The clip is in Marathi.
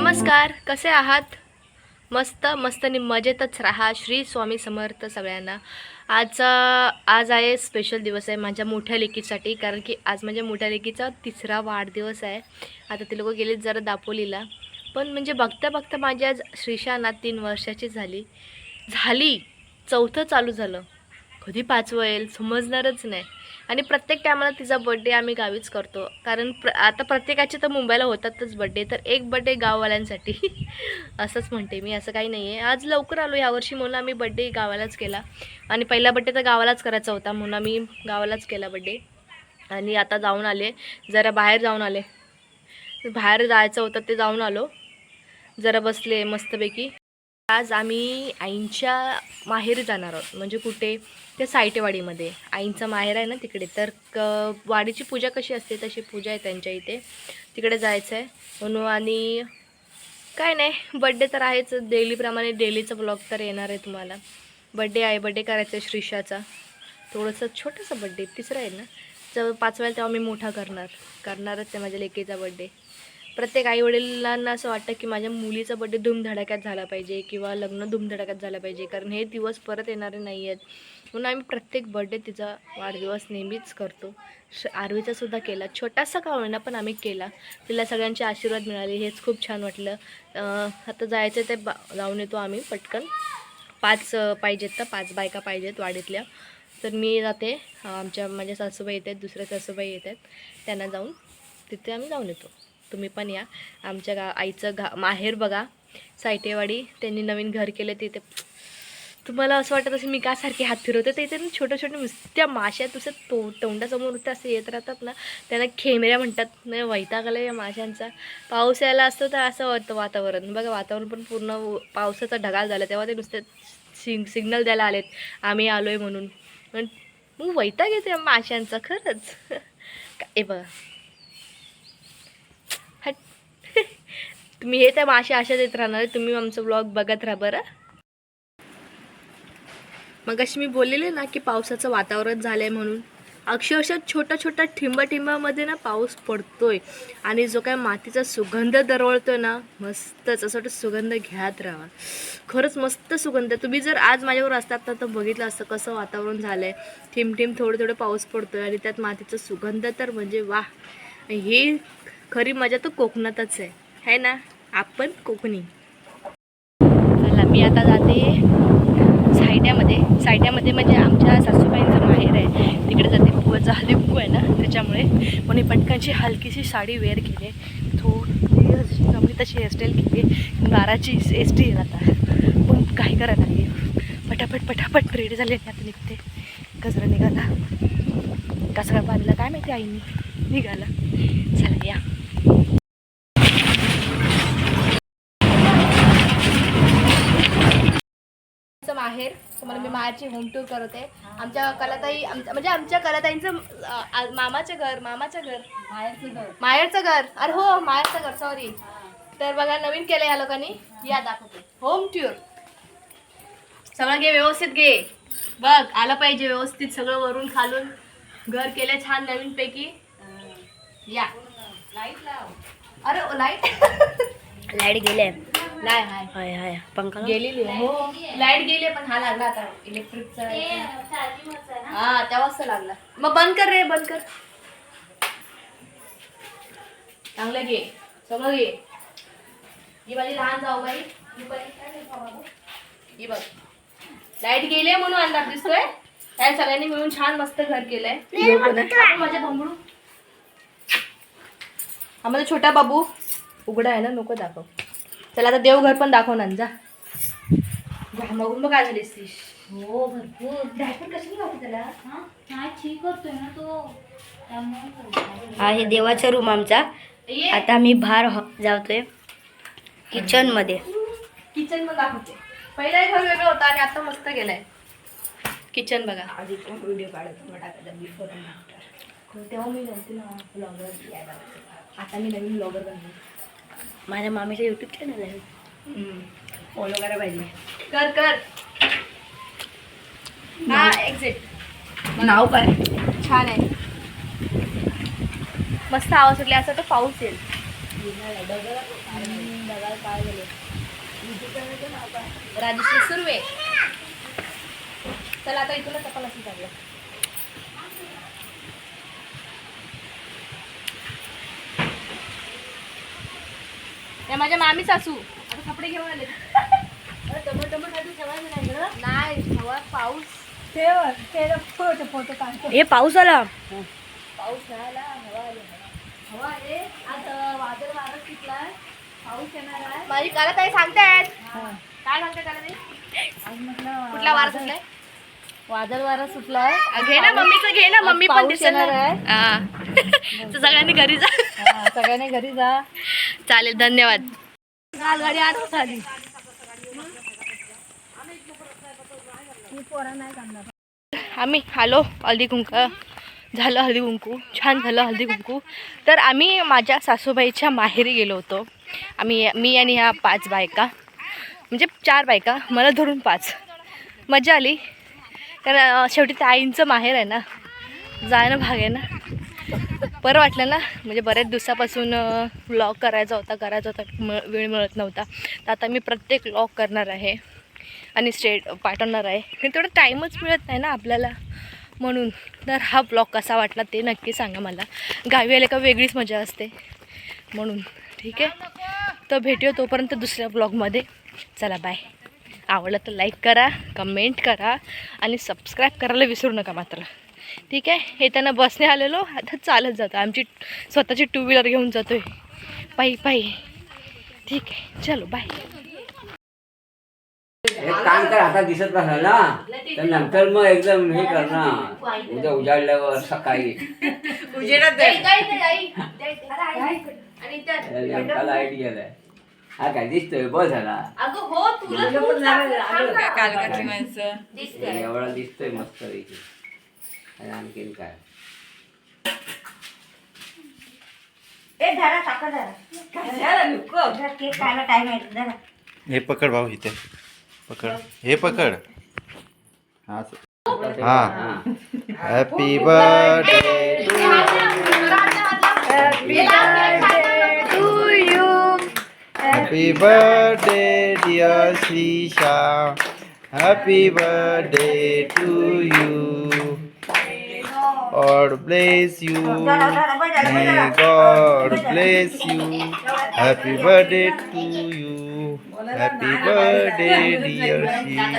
नमस्कार, कसे आहात? मस्त मस्त आणि मजेतच राहा. श्री स्वामी समर्थ सगळ्यांना. आज आहे स्पेशल दिवस आहे माझ्या मोठ्या लेकीसाठी, कारण की आज माझ्या मोठ्या लेकीचा 3रा वाढदिवस आहे. आता ते लोक गेलेत जरा दापोलीला, पण म्हणजे बघता बघता माझी आज श्रीशाना 3 वर्षाची झाली. 4थं चालू झालं. कधी 5वं येईल समजणारच नाही. आणि प्रत्येक टायमाला तिचा बड्डे आम्ही गावीच करतो, कारण आता प्रत्येकाचे तर मुंबईला होतातच बड्डे, तर एक बड्डे गाववाल्यांसाठी असंच म्हणते मी, असं काही नाही आहे. आज लवकर आलो यावर्षी म्हणून आम्ही बड्डे गावालाच केला, आणि पहिला बड्डे तर गावालाच करायचा होता म्हणून आम्ही गावालाच केला बड्डे. आणि आता जाऊन आले, जरा बाहेर जाऊन आले, बाहेर जायचं होतं ते जाऊन आलो, जरा बसले मस्तपैकी. आज आम्ही आईंच्या माहेरी जाणार आहोत. म्हणजे कुठे? ते सायटेवाडीमध्ये आईंचं माहेर आहे ना तिकडे. तर वाडीची पूजा कशी असते तशी पूजा आहे त्यांच्या इथे, तिकडे जायचं आहे म्हणून. आणि काय नाही, बड्डे तर आहेच डेलीप्रमाणे, डेलीचा ब्लॉग तर येणार आहे तुम्हाला. बड्डे आहे, बड्डे करायचं आहे श्रीशाचा, थोडंसं छोटंसं बड्डे, 3रा आहे ना, जर 5व्याला तेव्हा मी मोठा करणारच आहे माझ्या लेकीचा बड्डे. प्रत्येक आईवडिलांना असं वाटतं की माझ्या मुलीचा बड्डे धूमधडाक्यात झाला पाहिजे किंवा लग्न धूमधडाक्यात झालं पाहिजे, कारण हे दिवस परत येणारे नाही आहेत. म्हणून आम्ही प्रत्येक बड्डे तिचा वाढदिवस नेहमीच करतो. आरवीचा सुद्धा केला, छोटासा का होईना पण आम्ही केला. तिला सगळ्यांचे आशीर्वाद मिळाले, हेच खूप छान वाटलं. आता जायचं ते जाऊन येतो आम्ही पटकन. 5 पाहिजेत तर 5 बायका पाहिजेत वाडीतल्या, तर मी जाते. माझ्या सासूबाई येत आहेत, दुसऱ्या सासूबाई येत आहेत, त्यांना जाऊन तिथे आम्ही जाऊन येतो. तुम्ही पण या. आमच्या आईचं माहेर बघा, सायटेवाडी. त्यांनी नवीन घर केलं तिथे. तुम्हाला असं वाटत असेल मी का सारखे हात फिरवते, तर इथे ना छोट्या छोट्या नुसत्या माश्या तुझं तोंडासमोर नुसतं असे येत राहतात ना, त्यांना खेमऱ्या म्हणतात. नाही, वैताग आला या माशांचा. पाऊस यायला असतो तर असं वाटतं वातावरण बघा, वातावरण पण पूर्ण पावसाचा ढगाळ झाला, तेव्हा ते नुसते सिग्नल द्यायला आलेत आम्ही आलोय म्हणून. मग वैताग येते माशांचा खरंच. काय बघा, तुम्ही हे त्या माशा अशाच येत राहणार आहे. तुम्ही आमचं ब्लॉग बघत राहा बरं. मग अशी मी बोललेले ना की पावसाचं वातावरण झालं आहे म्हणून. अक्षरशः छोट्या छोट्या ठिंबाठिंबामध्ये ना पाऊस पडतोय, आणि जो काय मातीचा सुगंध दरवळतोय ना, मस्तच असं वाटतं सुगंध घ्यात राहा. खरंच मस्त सुगंध. तुम्ही जर आज माझ्यावर असतात ना तर बघितलं असतं कसं वातावरण झालं आहे. ठिम ठिम थोडं थोडं पाऊस पडतोय आणि त्यात मातीचा सुगंध तर म्हणजे वा. ही खरी मजा तर कोकणातच आहे ना. आपण कोकणी. चला, मी आता जाते सायट्यामध्ये म्हणजे आमच्या सासूबाईंचं माहेर आहे, तिकडे जाते. बुवाचा हळदीकुंकू आहे ना, त्याच्यामुळे म्हणून पटकनची हलकीशी साडी वेअर केली, थोडी जमली तशी हेअरस्टाईल केली. 12ची एस टी आता, पण काय करायला लागेल. पटापट रेडी झाले. आता निघते. गजरा निघाला, कसं बांधला काय माहिती आईनी, निघाला. चला या. माहेर तुम्हाला मी माहेरची होम टूर करते. आमच्या कलाताई, आमच्या कलाताईंचं मामाचं घर माहेरचं घर अरे हो, माहेरचं घर, सॉरी. तर बघा, नवीन केलं या लोकांनी. या दाखवते होम टूर. सगळं घे, व्यवस्थित घे बघ, आलं पाहिजे व्यवस्थित सगळं, वरून खालून घर केलं छान नवीन पैकी. या. लाईट लाव. अरे लाईट गेले. नाही, हाय हाय पंखा गेलेली हो, लाईट गेली, पण हा लागला आता इलेक्ट्रिकचा. हा, तेव्हाच लागला. मग बंद कर रे, बंद कर. चांगलं घे, सगळं घे. ही माझी लहान जाऊ बाई, ही बघ, लाईट गेली म्हणून अंधार दिसतोय. त्या सगळ्यांनी मिळून छान मस्त घर केलंय. माझ्या बंबळू, आम्हाला छोटा बाबू उघडा आहे ना, नको दाखव. चला आता देवघर पण दाखवणार. जा मग काय झालीस ती. हो, भरपूर डायपर कशी नव्हती त्याला. नाही, ठीक करतोय ना तो. हा, हे देवाचा रूम आमचा. आता आम्ही बाहेर जातोय किचन मध्ये दाखवते. पहिला घर वेगळं होतं आणि आता मस्त गेलाय किचन बघा. आधी व्हिडिओ काढत बिफोर अँड आफ्टर. तेव्हा मी नव्हती ना ब्लॉगर, आता मी नवीन ब्लॉगर बनले. माझ्या मामीचं यूट्यूब चॅनल आहे, फॉलो करायला पाहिजे. कर. हा, एक्झिट नाव काय छान आहे. मस्त आवाज सुटले, असं तर पाऊस येईल. राजश्री सुर्वे. चला आता इथूनच आपण असं चाललं. या माझ्या मामी सासू आता कपडे घेऊन आले. नाही हवा पाऊस. हे पाऊस आला. पाऊस नाही आला, हवा आली. हवा आहे. आता वादळ वारा सुटलाय, पाऊस येणार आहे. माझी काला ताई सांगतायत. काय सांगताय काला ताई? कुठला वारा सुटलाय? वादळ वारा सुटलाय. घे ना मम्मीचं, घे ना. मम्मी पण पाऊस दिसेल येणार ना. आहे. हा. तर सगळ्यांनी घरी जा. सगळ्यांनी घरी जा. चालेल, धन्यवाद. गाडी आठ आली. आम्ही आलो. हळदी कुंकू झालं, हळदी कुंकू छान झालं. हळदी कुंकू तर आम्ही माझ्या सासूबाईच्या माहेरी गेलो होतो. मी आणि ह्या 5 बायका, म्हणजे 4 बायका, मला धरून 5. मजा आली कारण शेवटी त्या आईंचं माहेर आहे ना, जाणं भाग आहे ना. बरं वाटलं ना. म्हणजे बऱ्याच दिवसापासून व्लॉग करायचा होता वेळ मिळत नव्हता. तर आता मी प्रत्येक व्लॉग करणार आहे आणि पाठवणार आहे. पण तेवढं टाईमच मिळत नाही ना आपल्याला, म्हणून. तर हा ब्लॉग कसा वाटला ते नक्की सांगा मला. गावी आले का वेगळीच मजा असते, म्हणून. ठीक आहे, तर भेटूया तोपर्यंत दुसऱ्या ब्लॉगमध्ये. चला बाय. आवडलं तर लाईक करा, कमेंट करा आणि सबस्क्राईब करायला विसरू नका मात्र. ठीक आहे. येताना बसने आलेलो, आता चालत जातो. आमची स्वतःची 2 व्हीलर घेऊन जातो आहे पायी. ठीक आहे, चलो बाय. एक काम कर, आता दिसत नसेल ना तर नंतर मग एकदम हे कर ना, उद्या उजाडल्यावर सकाळी लाईट गेलाय. हा काय दिसतोय बस झाला. एवढा दिसतोय मस्त पैकी. आणि आणखीन काय हे पकड भाऊ, इथे पकड, हे पकड. हा हा. Happy birthday to you. Happy birthday dear Shreesha. Happy birthday to you. God bless you. May God bless you. Happy birthday to you. Happy birthday, dear Shisha.